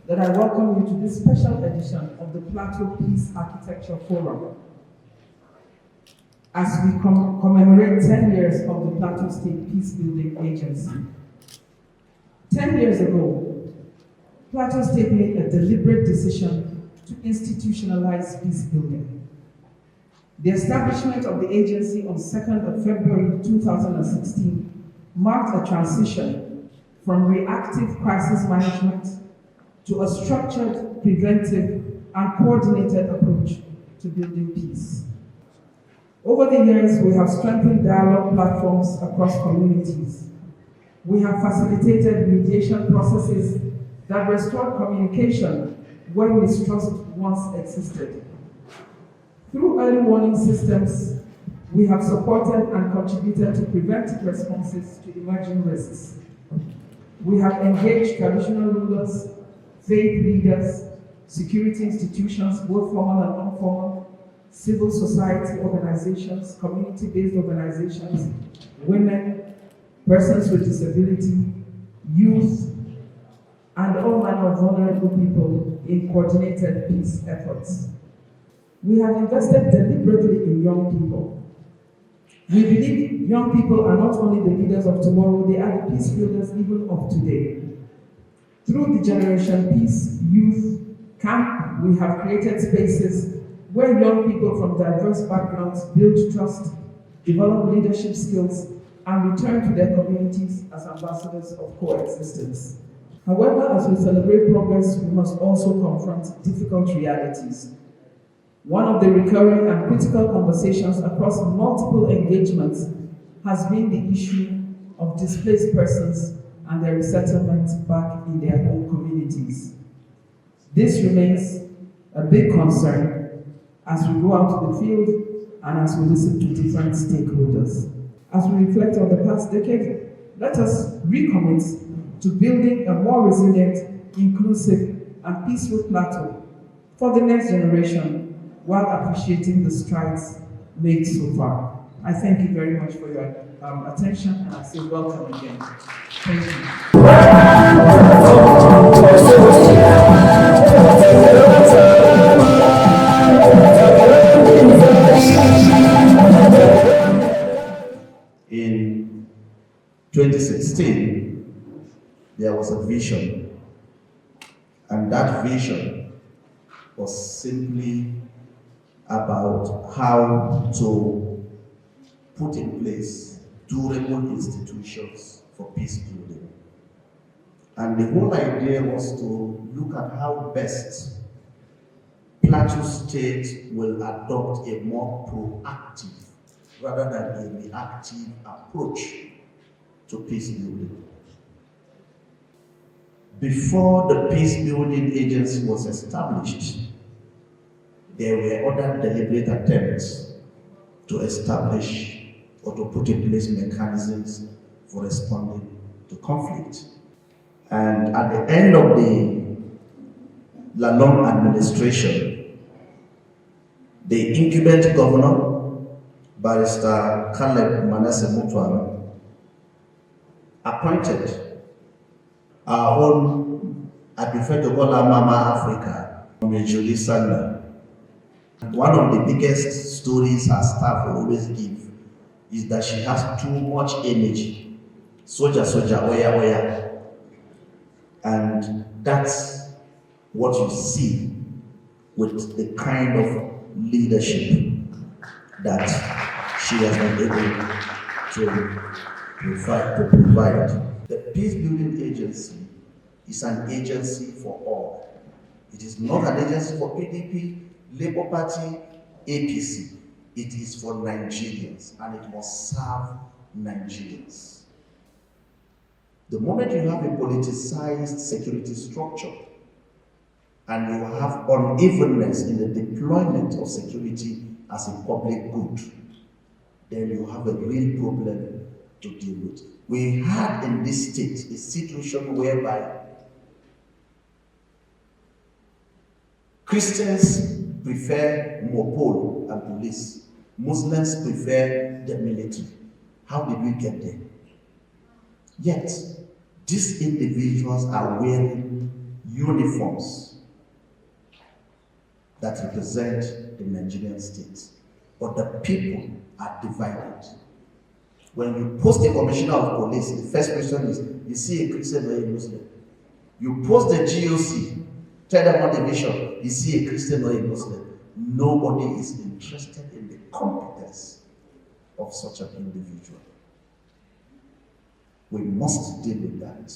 that I welcome you to this special edition of the Plateau Peace Architecture Forum. As we commemorate 10 years of the Plateau State Peace Building Agency. 10 years ago, Plateau State made a deliberate decision to institutionalize peace building. The establishment of the agency on 2nd of February 2016 marked a transition from reactive crisis management to a structured, preventive, and coordinated approach to building peace. Over the years, we have strengthened dialogue platforms across communities. We have facilitated mediation processes that restored communication where mistrust once existed. Through early warning systems, we have supported and contributed to preventive responses to emerging risks. We have engaged traditional rulers, faith leaders, security institutions, both formal and informal, civil society organizations, community-based organizations, women, persons with disability, youth, and all manner of vulnerable people in coordinated peace efforts. We have invested deliberately in young people. We believe young people are not only the leaders of tomorrow, they are the peace builders even of today. Through the Generation Peace Youth Camp, we have created spaces where young people from diverse backgrounds build trust, develop leadership skills, and return to their communities as ambassadors of coexistence. However, as we celebrate progress, we must also confront difficult realities. One of the recurring and critical conversations across multiple engagements has been the issue of displaced persons and their resettlement back in their own communities. This remains a big concern as we go out to the field and as we listen to different stakeholders. As we reflect on the past decade, let us recommit to building a more resilient, inclusive, and peaceful Plateau for the next generation, while appreciating the strides made so far. I thank you very much for your attention, and I say welcome again. Thank you. In 2016, there was a vision, and that vision was simply about how to put in place durable institutions for peace building. And the whole idea was to look at how best Plateau State will adopt a more proactive rather than a reactive approach to peace building. Before the Peace Building Agency was established, there were other deliberate attempts to establish or to put in place mechanisms for responding to conflict. And at the end of the Lalong administration, the incumbent governor, Barrister Caleb Manasseh Mutuam, appointed our own, I prefer to call her Mama Africa, Julie Sandler. One of the biggest stories her staff will always give is that she has too much energy. Soja, oya. And that's what you see with the kind of leadership that she has been able to provide. The Peace Building Agency is an agency for all. It is not an agency for PDP, Labour Party, APC. It is for Nigerians, and it must serve Nigerians. The moment you have a politicized security structure and you have unevenness in the deployment of security as a public good, then you have a real problem to deal with. We had in this state a situation whereby Christians prefer mopol and police. Muslims prefer the military. How did we get there? Yet, these individuals are wearing uniforms that represent the Nigerian state, but the people are divided. When you post a commissioner of police, the first question is, you see a Christian or a Muslim? You post the GOC, Third Division, you see a Christian or a Muslim? Nobody is interested in the competence of such an individual. We must deal with that.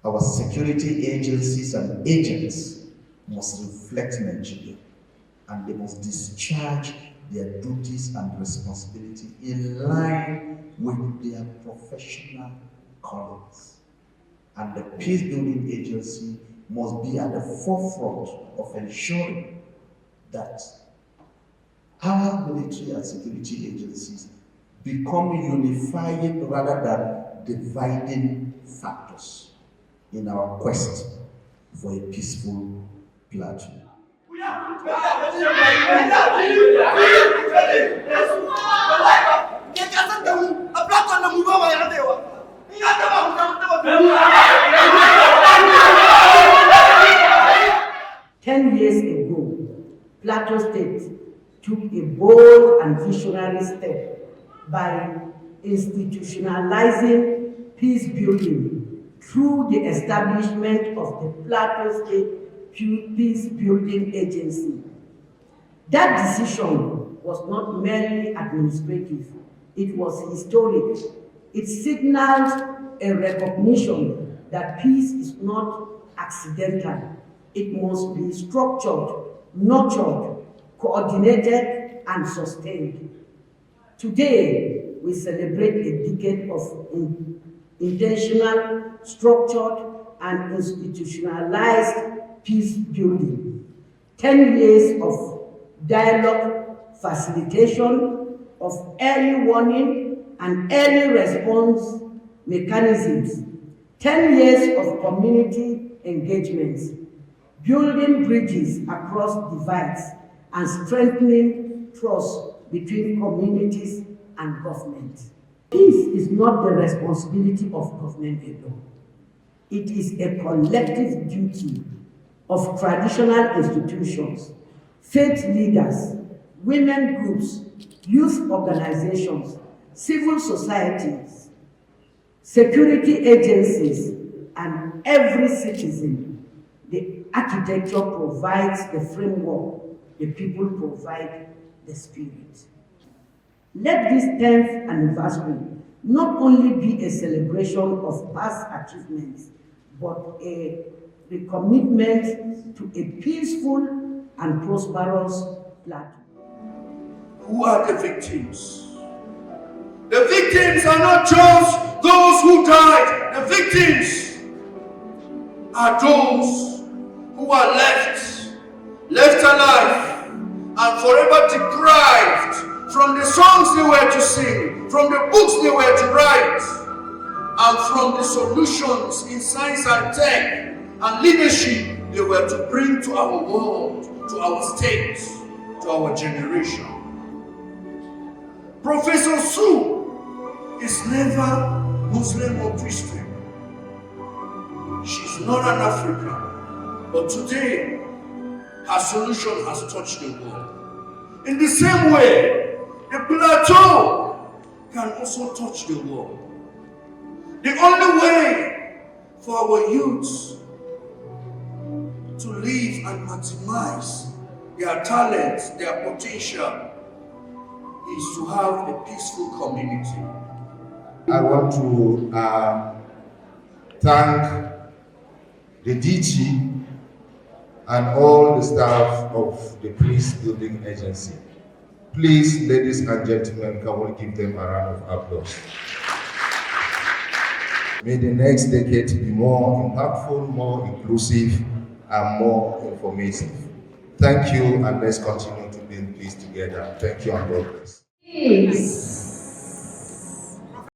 Our security agencies and agents must reflect Nigeria, and they must discharge their duties and responsibility in line with their professional callings. And the peace building agency must be at the forefront of ensuring that our military and security agencies become unifying rather than dividing factors in our quest for a peaceful Plateau. Ten years ago, Plateau State took a bold and visionary step by institutionalizing peace building through the establishment of the Plateau State Peace Building Agency. That decision was not merely administrative, it was historic. It signaled a recognition that peace is not accidental. It must be structured, nurtured, coordinated, and sustained. Today, we celebrate a decade of intentional, structured, and institutionalized peace building. 10 years of dialogue, facilitation, of early warning and early response mechanisms. 10 years of community engagements, building bridges across divides, and strengthening trust between communities and government. Peace is not the responsibility of government alone. It is a collective duty of traditional institutions, faith leaders, women groups, youth organizations, civil societies, security agencies, and every citizen. The architecture provides the framework, the people provide the spirit. Let this 10th anniversary not only be a celebration of past achievements, but a recommitment to a peaceful and prosperous Plateau. Who are the victims? The victims are not just those who died. The victims are those who are left alive and forever deprived from the songs they were to sing, from the books they were to write, and from the solutions in science and tech and leadership they were to bring to our world, to our state, to our generation. Professor Sue is never Muslim or Christian. She's not an African, but today her solution has touched the world. In the same way, the Plateau can also touch the world. The only way for our youth to live and maximize their talents, their potential, is to have a peaceful community. I want to thank the DG and all the staff of the Peace Building Agency. Please, ladies and gentlemen, can we give them a round of applause? May the next decade be more impactful, more inclusive, and more informative. Thank you, and let's continue to build peace together. Thank you, and God bless. Peace.